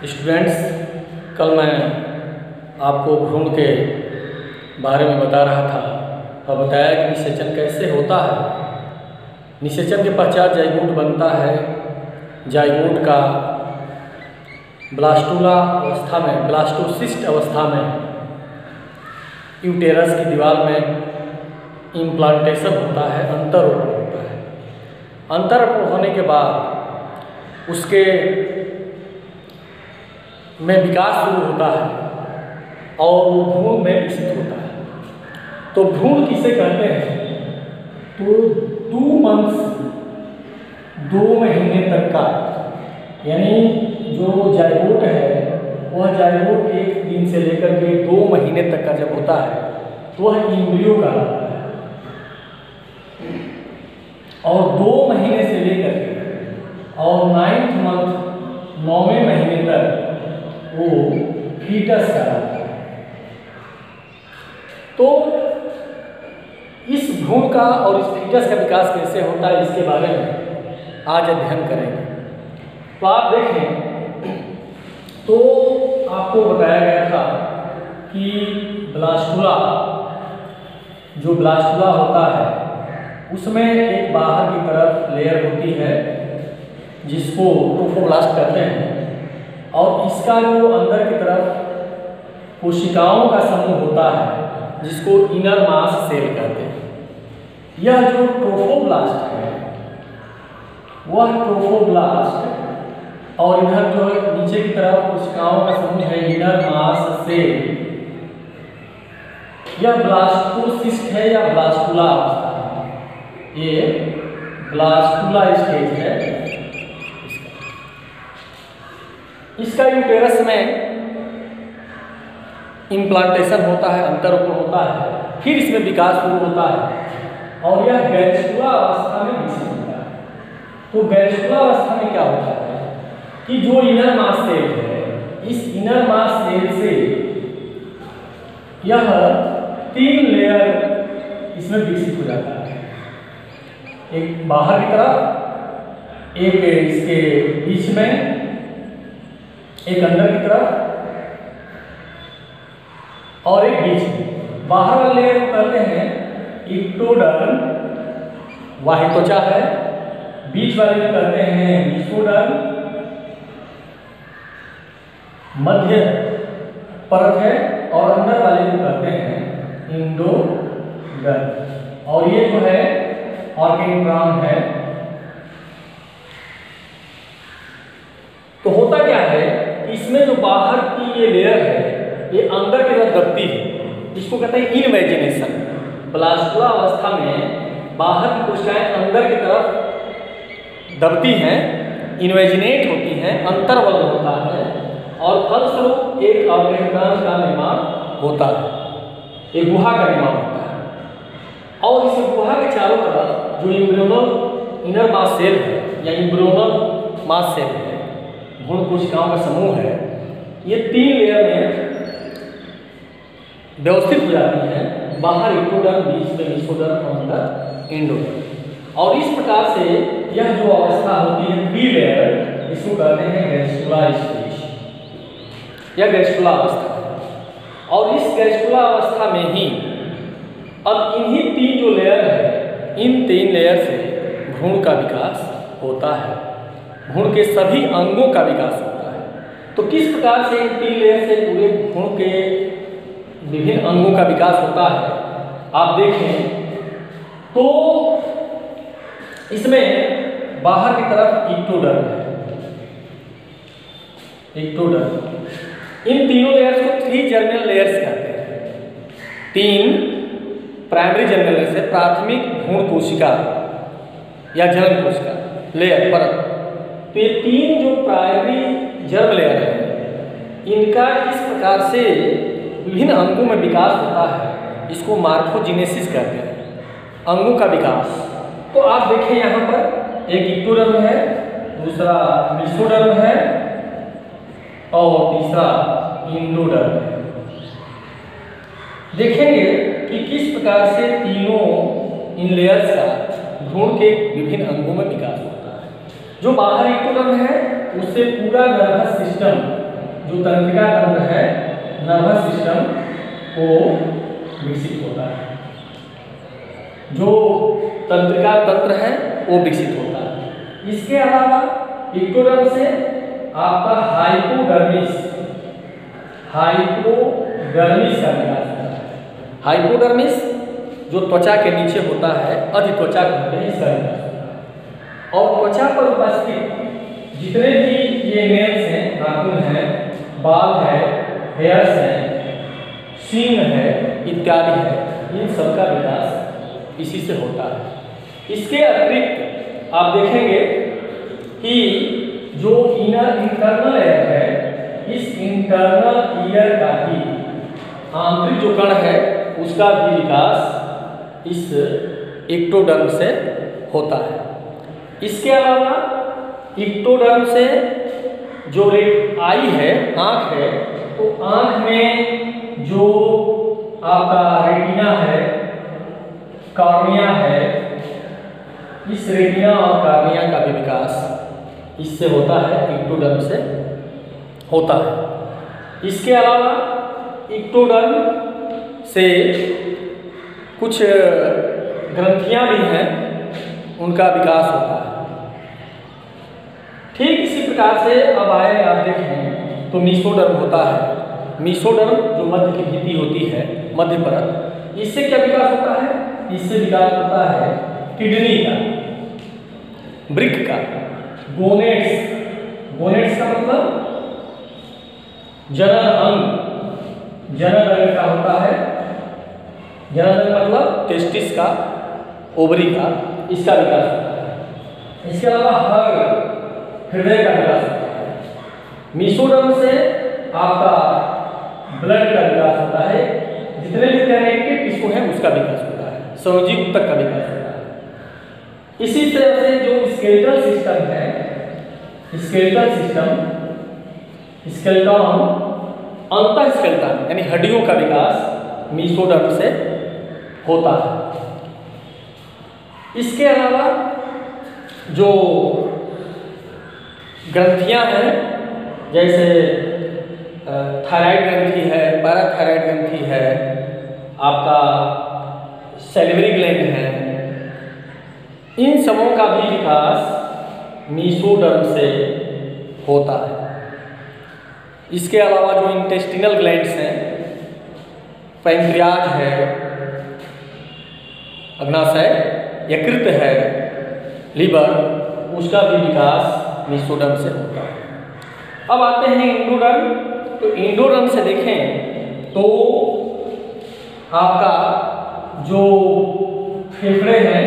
Students, कल मैं आपको भ्रूण के बारे में बता रहा था और बताया कि निषेचन कैसे होता है। निषेचन के पश्चात जाइगोट बनता है। जाइगोट का ब्लास्टुला अवस्था में, ब्लास्टोसिस्ट अवस्था में यूटेरस की दीवार में इम्प्लांटेशन होता है, अंतरोपण होता है। अंतरोपण होने के बाद उसके में विकास शुरू होता है और वो भ्रूण में विकसित होता है। तो भ्रूण किसे कहते हैं? तो 2 मंथ्स, 2 महीने तक का, यानी जो जाइगोट है वह जाइगोट 1 दिन से लेकर के 2 महीने तक का जब होता है तो वह एम्ब्रियो कहलाता है। और 2 महीने से लेकर के और 9th मंथ, 9वें महीने तक वो फीटस कहलाता है। तो इस भ्रूण का और इस फीटस का विकास कैसे होता है इसके बारे में आज अध्ययन करेंगे। तो आप देखें तो आपको बताया गया था कि ब्लास्टुला, जो ब्लास्टुला होता है उसमें एक बाहर की तरफ लेयर होती है जिसको ट्रोफोब्लास्ट कहते हैं, और इसका जो अंदर की तरफ कोशिकाओं का समूह होता है जिसको इनर मास सेल कहते हैं। यह जो ट्रोफोब्लास्ट है वह ट्रोफोब्लास्ट, और इधर जो है नीचे की तरफ कोशिकाओं का समूह है इनर मास सेल। यह ब्लास्टोसिस्ट है या ब्लास्टुला अवस्था है। ये ब्लास्टुला स्टेज है। इसका यूटेरस में इम्प्लांटेशन होता है, अंतरोपण होता है, फिर इसमें विकास शुरू होता है और यह गैस्ट्रुला अवस्था में विकसित होता है। तो गैस्ट्रुला अवस्था में क्या होता है कि जो इनर मास सेल है, इस इनर मास सेल से यह 3 लेयर इसमें विकसित हो जाता है। एक बाहर की तरफ, एक इसके बीच में, एक अंदर की तरफ और एक बीच में। बाहर वाले लेयर को कहते हैं इक्टोडर्म, बाह्य त्वचा है। बीच वाले को कहते हैं मेसोडर्म, मध्य परत है, और अंदर वाले को कहते हैं एंडोडर्म। और ये जो है ऑर्गेनोग्राम है। तो होता क्या है, इसमें जो बाहर की ये लेयर है ये अंदर की तरफ दबती है, इसको कहते हैं इनवेजिनेशन। ब्लास्टुला अवस्था में बाहर की कोशिकाएं अंदर की तरफ दबती हैं, इनवेजिनेट होती हैं, अंतर्वलन होता है और फलस्वरूप एक ऑर्गेनोग्राम का निर्माण होता है, एक गुहा का निर्माण होता है। और इस गुहा के चारों तरफ जो एम्ब्रियोनल इनर मास सेल है या एम्ब्रियोनल मास सेल है, भ्रूण कोशिकाओं का समूह है, ये 3 लेयर में व्यवस्थित हो जाती हैं। बाहर इक्टोडर्म, बीच में मेसोडर्म और अंदर एंडोडर्म। और इस प्रकार से यह जो अवस्था होती है 3 लेयर, इसको कहते हैं गैस्ट्रुला स्टेज या गैस्ट्रुला अवस्था। और इस गैस्ट्रुला अवस्था में ही अब इन्हीं 3 जो लेयर है, इन 3 लेयर से भ्रूण का विकास होता है, भ्रूण के सभी अंगों का विकास होता है। तो किस प्रकार से इन 3 लेयर से पूरे भ्रूण के विभिन्न अंगों का विकास होता है आप देखें तो इसमें बाहर की तरफ इक्टोडर्म है, इक्टोडर्म। इन तीनों लेयर्स को 3 जर्मिनल लेयर्स कहते हैं। 3 प्राइमरी जर्मिनल लेयर्स है, प्राथमिक भ्रूण कोशिका या जन्म कोशिका लेयर परत। तो ये 3 जो प्राइमरी जर्म लेयर है, इनका किस प्रकार से विभिन्न अंगों में विकास होता है, इसको मार्फोजेनेसिस कहते हैं, अंगों का विकास। तो आप देखें यहाँ पर एक इक्टोडर्म है, दूसरा मेसोडर्म है और तीसरा एंडोडर्म है। देखेंगे कि किस प्रकार से तीनों इन लेयर्स का भ्रूण के विभिन्न अंगों में विकास होता है। जो बाहर इक्टोडर्म है उससे पूरा नर्वस सिस्टम जो तंत्रिका तंत्र है, नर्वस सिस्टम, वो विकसित होता है। जो तंत्रिका तंत्र है वो विकसित होता है। इसके अलावा इक्टोडर्म से आपका हाइपोडर्मिस का विकास होता है। हाइपोडर्मिस जो त्वचा के नीचे होता है, अधित्वचा कहते हैं, इसका विकास होता है। और त्वचा पर उपस्थित जितने भी ये नेल्स हैं, नाखून हैं, बाल है, हेयर्स हैं, सींग है इत्यादि है, इन सब का विकास इसी से होता है। इसके अतिरिक्त आप देखेंगे कि जो इंटरनल एयर है, इस इंटरनल ईयर का भी आंतरिक जो कण है उसका भी विकास इस इक्टोडर्म से होता है। इसके अलावा इक्टोडर्म से जो आई है, आँख है, तो आँख में जो आपका रेटिना है, कॉर्निया है, इस रेटिना और कॉर्निया का भी विकास इससे होता है, इक्टोडर्म से होता है। इसके अलावा इक्टोडर्म से कुछ ग्रंथियां भी हैं, उनका विकास होता है। ठीक इसी प्रकार से अब आए आप देखें तो मीसोडर्म होता है। मीसोडर्म जो मध्य की भित्ति होती है, मध्य परत, इससे क्या विकास होता है? इससे विकास होता है किडनी का, वृक्क का, गोनेट्स का मतलब जनन अंग का होता है। जनन अंग मतलब टेस्टिस का, ओवरी का, इसका विकास होता है। इसके अलावा हृदय का विकास होता है। मीसोडर्म से आपका ब्लड का विकास होता है, जितने भी कैनेटिक टिश्यू है उसका विकास होता है, संयोजी ऊतक का विकास होता है। इसी तरह से जो स्केलेटल सिस्टम है, स्केलेटन, अंतःस्केलेटन यानी हड्डियों का विकास मीसोडर्म से होता है। इसके अलावा जो ग्रंथियां हैं, जैसे थायराइड ग्रंथि है, पैराथायराइड ग्रंथि है, आपका सैलिवरी ग्लैंड है, इन सबों का भी विकास मीसोडर्म से होता है। इसके अलावा जो इंटेस्टिनल ग्लैंड्स हैं, पैंक्रियाज है, अग्नाशय, यकृत है, लीवर, उसका भी विकास मीसोडर्म से होता है। अब आते हैं इंडोडर्म। तो इंडोडर्म से देखें तो आपका जो फेफड़े हैं,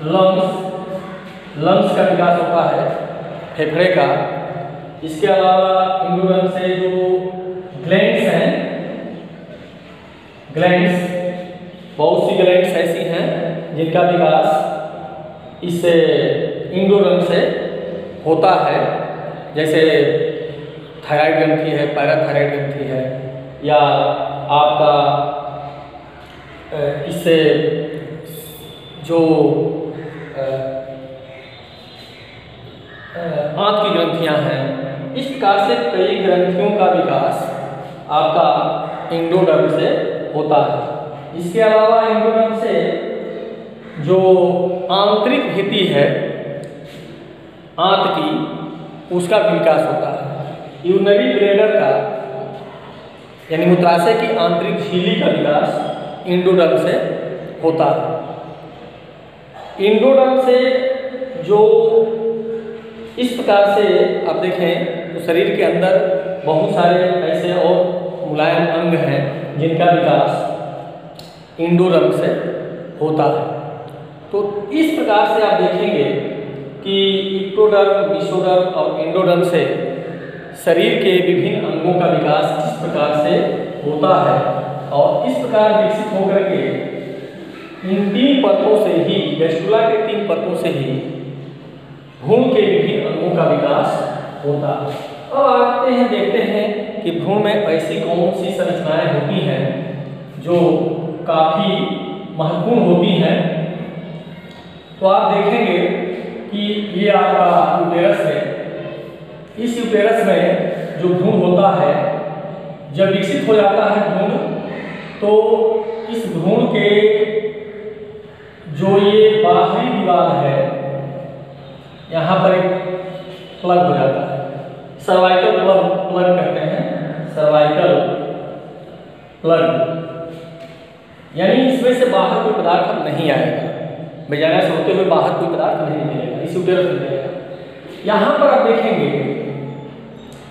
लंग्स का विकास होता है, फेफड़े का। इसके अलावा इंडोडर्म से जो ग्लैंड्स हैं, बहुत सी ग्लैंड्स ऐसी हैं जिनका विकास इस इंडोडर्म से होता है, जैसे थायराइड ग्रंथि है, पैराथायराइड ग्रंथि है, या आपका इससे जो आंत की ग्रंथियां हैं, इस प्रकार से कई ग्रंथियों का विकास आपका इंडोडर्म से होता है। इसके अलावा इंडोडर्म से जो आंतरिक भित्ति है आंत की, उसका भी विकास होता है। यूरिनरी ब्लैडर का यानी मूत्राशय की आंतरिक झिल्ली का विकास इंडोडर्म से होता है। इंडोडर्म से जो इस प्रकार से आप देखें तो शरीर के अंदर बहुत सारे ऐसे और मुलायम अंग हैं जिनका विकास इंडोडर्म से होता है। तो इस प्रकार से आप देखेंगे कि इक्टोडर्म, मीसोडर्म और इंडोडर्म से शरीर के विभिन्न अंगों का विकास किस प्रकार से होता है, और इस प्रकार विकसित होकर के इन 3 परतों से ही, गैस्ट्रुला के 3 परतों से ही भ्रूण के विभिन्न अंगों का विकास होता है। अब आते हैं, देखते हैं कि भ्रूण में ऐसी कौन सी संरचनाएं होती हैं जो काफ़ी महत्वपूर्ण होती हैं। तो आप देखेंगे कि ये आपका यूटेरस है। इस यूटेरस में जो भ्रूण होता है, जब विकसित हो जाता है भ्रूण, तो इस भ्रूण के जो ये बाहरी दीवार है, यहाँ पर एक प्लग हो जाता है, सर्वाइकल प्लग कहते हैं, सर्वाइकल प्लग, यानी इसमें से बाहर कोई पदार्थ अब नहीं आएगा, बेजाना से होते हुए बाहर कोई पदार्थ नहीं निकलेगा, इसी उद्देश्य से निकलेगा। यहाँ पर आप देखेंगे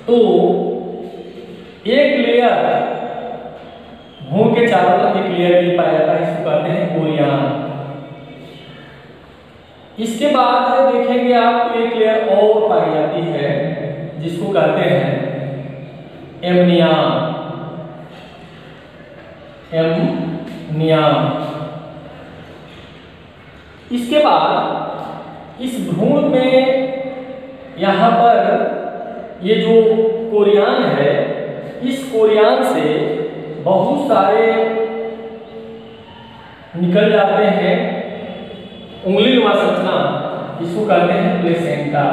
तो एक लेयर भ्रूण के चारों तरफ एक लेयर भी पाया जाता है, इसको कहते हैं कोरियान। इसके बाद देखेंगे आप तो एक लेयर और पाई जाती है जिसको कहते हैं एमनियाम। इसके बाद इस भ्रूण में यहाँ पर ये जो कोरियान है, इस कोरियान से बहुत सारे निकल जाते हैं उंगली नुमा संरचना, इसको कहते हैं प्लेसेंटा।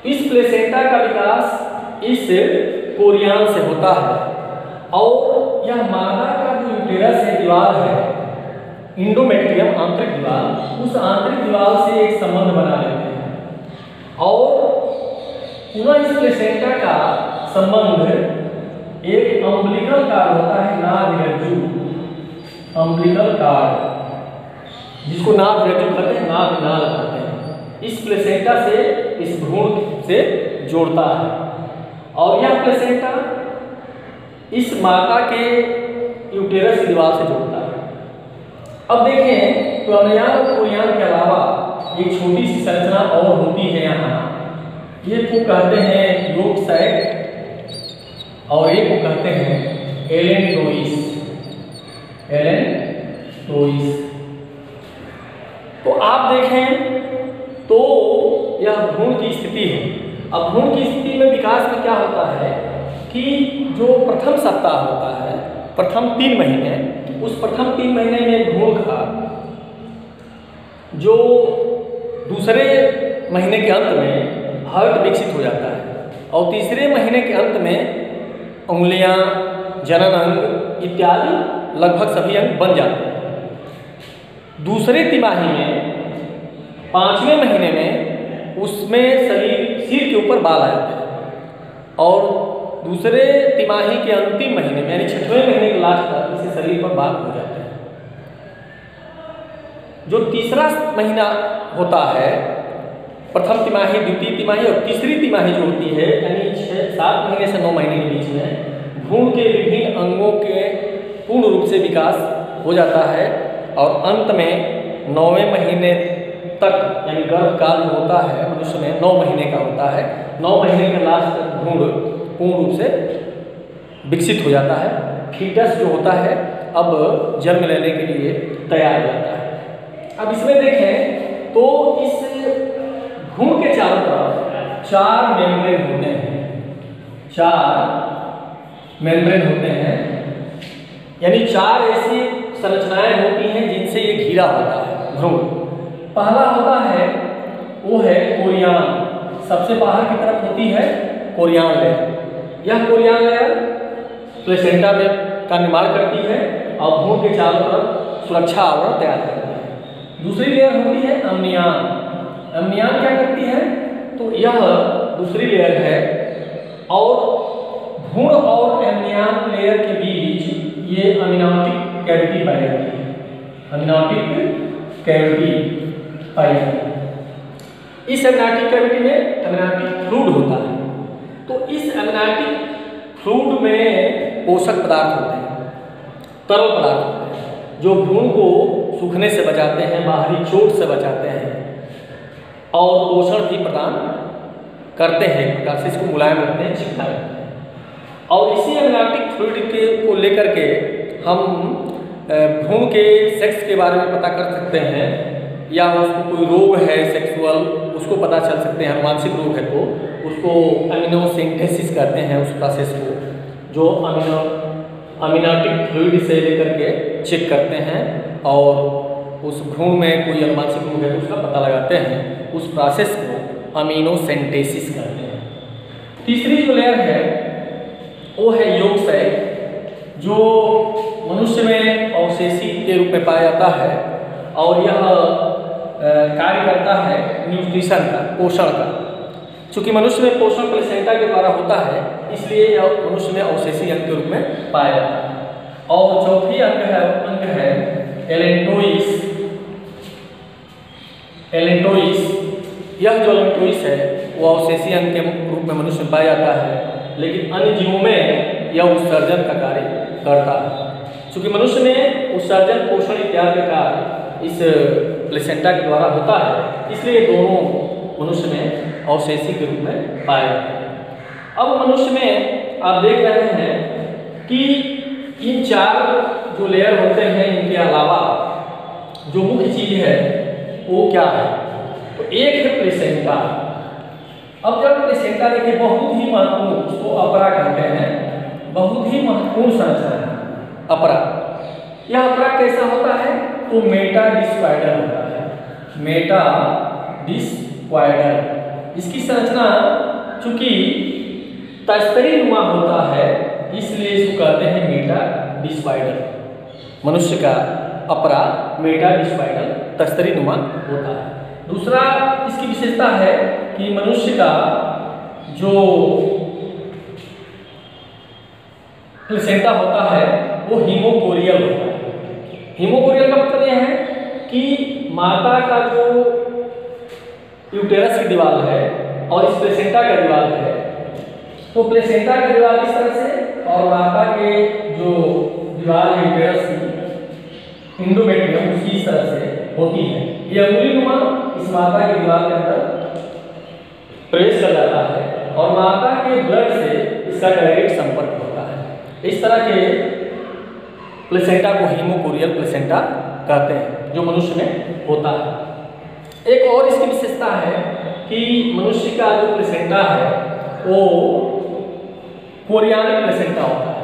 इस प्लेसेंटा का विकास इस कोरियान से होता है और यह मादा का जो यूटेरस है, दीवार है, इंडोमेट्रियम आंतरिक दीवार, उस आंतरिक दीवार से एक संबंध बना लेते हैं और पुनः इस प्लेसेंटा का संबंध एक अम्बिलिकल कार्ड होता है, नाभ रज्जु, अम्बिलिकल कार्ड, जिसको नाभ रज्जु कहते हैं, नाभ नाल कहते हैं, इस प्लेसेंटा से इस भ्रूण से जोड़ता है और यह प्लेसेंटा इस माता के यूटेरस की दीवार से जोड़ता है। अब देखें तो अमनियान और कोरियान के अलावा एक छोटी सी संरचना और होती है यहाँ, ये को कहते हैं योग साइट और ये को कहते हैं एलेंटोइस। तो आप देखें तो यह भ्रूण की स्थिति है। अब भ्रूण की स्थिति में विकास में क्या होता है कि जो प्रथम सप्ताह होता है, प्रथम 3 महीने, उस प्रथम 3 महीने में भ्रूण का जो दूसरे महीने के अंत में हर्ट विकसित हो जाता है और तीसरे महीने के अंत में उंगलियां, जनन अंग इत्यादि लगभग सभी अंग बन जाते हैं। दूसरे तिमाही में 5वें महीने में उसमें सिर के ऊपर बाल आ जाते हैं और दूसरे तिमाही के अंतिम महीने में यानी 6वें महीने के लास्ट तक इसे शरीर पर बाल हो जाते हैं। जो तीसरा महीना होता है, प्रथम तिमाही, द्वितीय तिमाही और तीसरी तिमाही जो होती है, यानी 7 महीने से 9 महीने के बीच में भ्रूण के विभिन्न अंगों के पूर्ण रूप से विकास हो जाता है और अंत में 9वें महीने तक, यानी गर्भकाल जो होता है मनुष्य में 9 महीने का होता है, 9 महीने के लास्ट तक भ्रूण पूर्ण रूप से विकसित हो जाता है। फीटस जो होता है अब जन्म लेने के लिए तैयार हो जाता है। अब इसमें देखें तो इस भ्रूण के चारों तरफ 4 मेम्ब्रेन होते हैं, 4 मेम्ब्रेन होते हैं, यानी 4 ऐसी संरचनाएं होती हैं जिनसे ये घिरा होता है भ्रूण। पहला होता है वो है कोरियान, सबसे बाहर की तरफ होती है कोरियान लेयर। यह कोरियान लेयर प्लेसेंटा में का निर्माण करती है और भ्रूण के चारों तरफ सुरक्षा आवरण तैयार करती है। दूसरी लेयर होती है अम्नियान। अम्नियान क्या करती है तो यह दूसरी लेयर है और भ्रूण और अम्नियान लेयर के बीच ये अमिनोटिक कैविटी पाई जाती है, अमिनोटिक कैविटी पाई जाती है। इस अमिनोटिक कैविटी में अमिनोटिक फ्लूइड होता है। तो इस अमिनोटिक फ्लूइड में पोषक पदार्थ होते हैं, तरल पदार्थ होते हैं जो भ्रूण को सूखने से बचाते हैं, बाहरी चोट से बचाते हैं और पोषण भी प्रदान करते हैं, एक प्रकार से इसको मुलायम रखते हैं, चिकना रखते हैं। और इसी अमिनोटिक फ्लूइड को लेकर के हम भ्रूण के सेक्स के बारे में पता कर सकते हैं या उसको कोई रोग है सेक्सुअल, उसको पता चल सकते हैं। अनुवांशिक रोग है तो उसको अमीनोसिंथेसिस कहते हैं उस प्रोसेस को, जो अमिनोटिक फ्लूइड से लेकर के चेक करते हैं और उस भ्रूण में कोई अनुवांशिक रोग है तो उसका पता लगाते हैं। उस प्रोसेस को अमीनोसेंटेसिस कहते हैं। तीसरी जो लेयर है वो है योगशय, जो मनुष्य में अवशेषी के रूप में पाया जाता है और यह कार्य करता है न्यूट्रिशन का, पोषण का। चूंकि मनुष्य में पोषण प्लेसेंटा के द्वारा होता है, इसलिए यह मनुष्य में अवशेषी अंग के रूप में पाया जाता है। और चौथी अंग है एलेंटोइस। यह जो एलेंटोइस है वो अवशेषी अंग के रूप में मनुष्य में पाया जाता है, लेकिन अन्य जीवों में यह उत्सर्जन का कार्य करता है। चूंकि मनुष्य में उत्सर्जन, पोषण इत्यादि का कार्य इस प्लेसेंटा के द्वारा होता है, इसलिए दोनों मनुष्य में अवशेषी के रूप में पाए जाते हैं। अब मनुष्य में आप देख रहे हैं कि इन 4 जो लेयर होते हैं, इनके अलावा जो मुख्य चीज है वो क्या है? तो एक है प्लेसेंटा। अब जब प्लेसेंटा देखिए बहुत ही महत्वपूर्ण, उसको अपरा कहते हैं, बहुत ही महत्वपूर्ण संरचना है अपरा। यह अपरा कैसा होता है? तो मेटा डिस्क्वाइडल होता है, मेटा डिस्क्वाइडल। इसकी संरचना चूंकि तस्तरी नुमा होता है, इसलिए इसको कहते हैं मेटा डिस्क्वाइडल। मनुष्य का अपरा मेटा डिस्क्वाइडल, तस्तरी नुमा होता है। दूसरा इसकी विशेषता है कि मनुष्य का जो प्लेसेंटा होता है वो हीमोकोरियल होता है। हीमोकोरियल का मतलब यह है कि माता का जो यूटेरस की दीवार है और इस प्लेसेंटा का दीवार है, तो प्लेसेंटा की दीवार इस तरह से और माता के जो दीवार है यूटेरस की, इंडोमेट्रियम, उसकी इस तरह से होती है। ये अंगुली नुमा इस माता की दीवार के अंदर प्रेस कर जाता है और माता के ब्लड से इसका डायरेक्ट संपर्क होता है। इस तरह के प्लेसेंटा को हीमोकोरियल प्लेसेंटा कहते हैं, जो मनुष्य में होता है। एक और इसकी विशेषता है कि मनुष्य का जो प्लेसेंटा है वो कोरियानिक प्लेसेंटा होता है।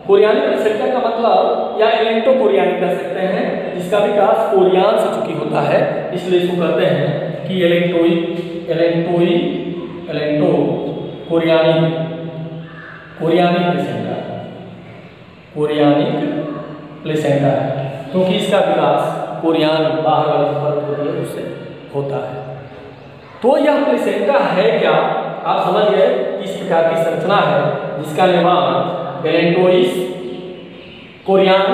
कोरियानिक प्लेसेंटा का मतलब या एलेंटो कोरियानिक कह सकते हैं, जिसका विकास कोरियान से चूंकि होता है, इसलिए इसको कहते हैं कि एलेंटो कोरियानिक प्लेसेंटा, कोरियानिक प्लेसेंटा है, क्योंकि इसका विकास कोरियान बाहर वाली परत होती है उससे होता है। तो यह प्लेसेंटा है क्या? आप समझ गए किस प्रकार की संरचना है, जिसका निर्माण एलेंटोइस, कोरियान,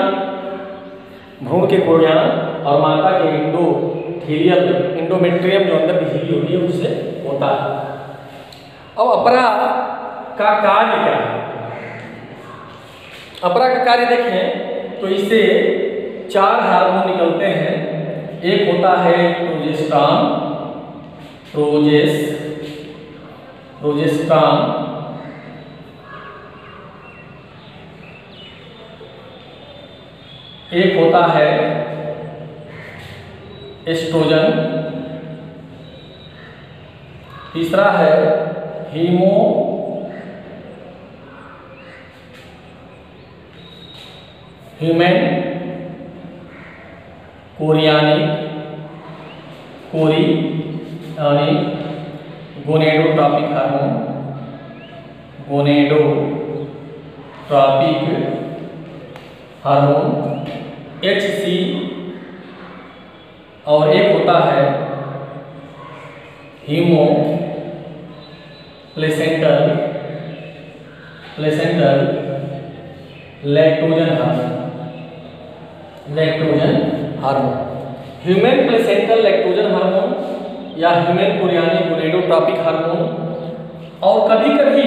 भ्रूण के कोरियान और माता के इंडोथीलियल, इंडोमेट्रियम जो अंदर की झिल्ली होती है उससे होता है। अब अपरा का कार्य क्या है? अपरा का कार्य देखें तो इससे 4 हार्मोन निकलते हैं। एक होता है प्रोजेस्टेरॉन, एक होता है एस्ट्रोजन, तीसरा है human chorionic gonadotropic hormone HC, और एक होता है hemo placental lactogen hormone. Human placental lactogen hormone या ह्यूमन कोरियानिक गोनेडोट्रॉपिक हार्मोन, और कभी कभी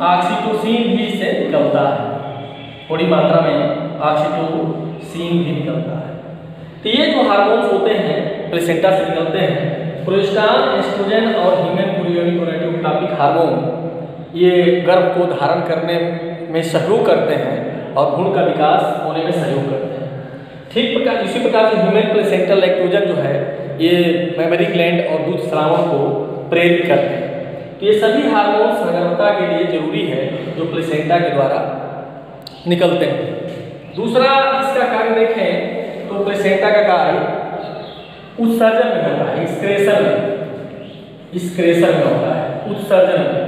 ऑक्सीटोसिन भी इससे निकलता है, थोड़ी मात्रा में ऑक्सीटोसिन भी निकलता है। तो ये जो हार्मोन्स होते हैं प्लेसेंटा से निकलते हैं, प्रोजेस्टेरॉन, एस्ट्रोजन और ह्यूमन कोरियानिक गोनेडोट्रॉपिक हार्मोन, ये गर्भ को धारण करने में सहयोग करते हैं और भ्रूण का विकास होने में सहयोग करते हैं। ठीक प्रकार इसी प्रकार से ह्यूमन प्लेसेंटल लैक्टोजन जो है ये मेमरी ग्लैंड और दूध स्रावण को प्रेरित करते हैं। तो ये सभी हार्मोन्स गर्भता के लिए जरूरी है जो प्लेसेंटा के द्वारा निकलते हैं। दूसरा इसका कार्य देखें तो प्लेसेंटा का कार्य उत्सर्जन में होता है, एक्सक्रेशन में होता है, उत्सर्जन में।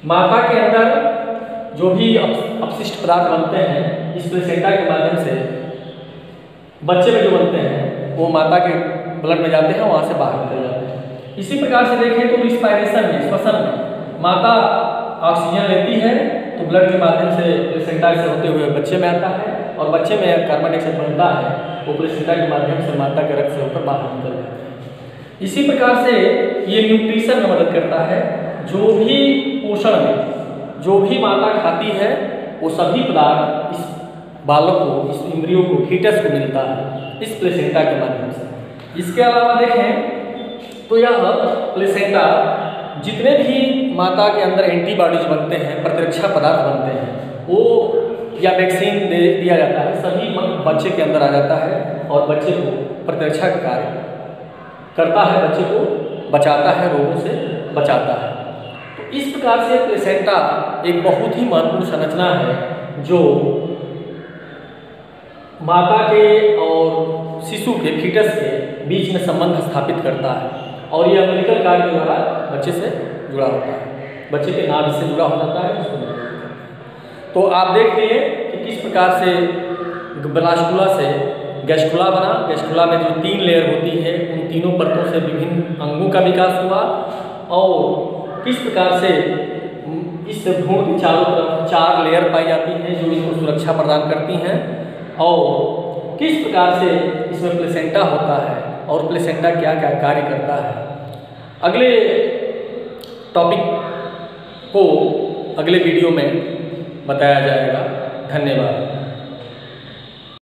माता के अंदर जो भी अपशिष्ट पदार्थ बनते हैं इस प्लेसेंटा के माध्यम से बच्चे में जो बनते हैं वो माता के ब्लड में जाते हैं, वहाँ से बाहर निकल जाते हैं। इसी प्रकार से देखें तो रिस्पायरेशन में, श्वसन में माता ऑक्सीजन लेती है तो ब्लड के माध्यम से प्लेसेंटा से होते हुए बच्चे में आता है, और बच्चे में कार्बन डाइऑक्साइड बनता है वो प्लेसेंटा के माध्यम से माता के रक्त से होकर बाहर निकल जाता है। इसी प्रकार से ये न्यूट्रिशन में मदद करता है। जो भी पोषण में जो भी माता खाती है वो सभी पदार्थ इस बालक को, इस इंद्रियों को, फीटस को मिलता है इस प्लेसेंटा के माध्यम से। इसके अलावा देखें तो यह प्लेसेंटा जितने भी माता के अंदर एंटीबॉडीज बनते हैं, प्रतिरक्षा पदार्थ बनते हैं, वो या वैक्सीन दे दिया जाता है, सभी बच्चे के अंदर आ जाता है और बच्चे को प्रतिरक्षा का कार्य करता है, बच्चे को बचाता है, रोगों से बचाता है। तो इस प्रकार से प्लेसेंटा एक बहुत ही महत्वपूर्ण संरचना है जो माता के और शिशु के, फीटस के बीच में संबंध स्थापित करता है, और यह अमेरिकन कार्य द्वारा बच्चे से जुड़ा होता है, बच्चे के नाभि से जुड़ा हो जाता है, उसको करता है। तो आप देख लिए कि किस प्रकार से ब्लास्टुला से गैस्ट्रुला बना। गैस्ट्रुला में जो 3 लेयर होती है उन तीनों परतों से विभिन्न अंगों का विकास हुआ, और किस प्रकार से इस भ्रूण की चारों तरफ 4 लेयर पाई जाती हैं जो इसको सुरक्षा प्रदान करती हैं, और किस प्रकार से इसमें प्लेसेंटा होता है और प्लेसेंटा क्या क्या कार्य करता है। अगले टॉपिक को अगले वीडियो में बताया जाएगा। धन्यवाद।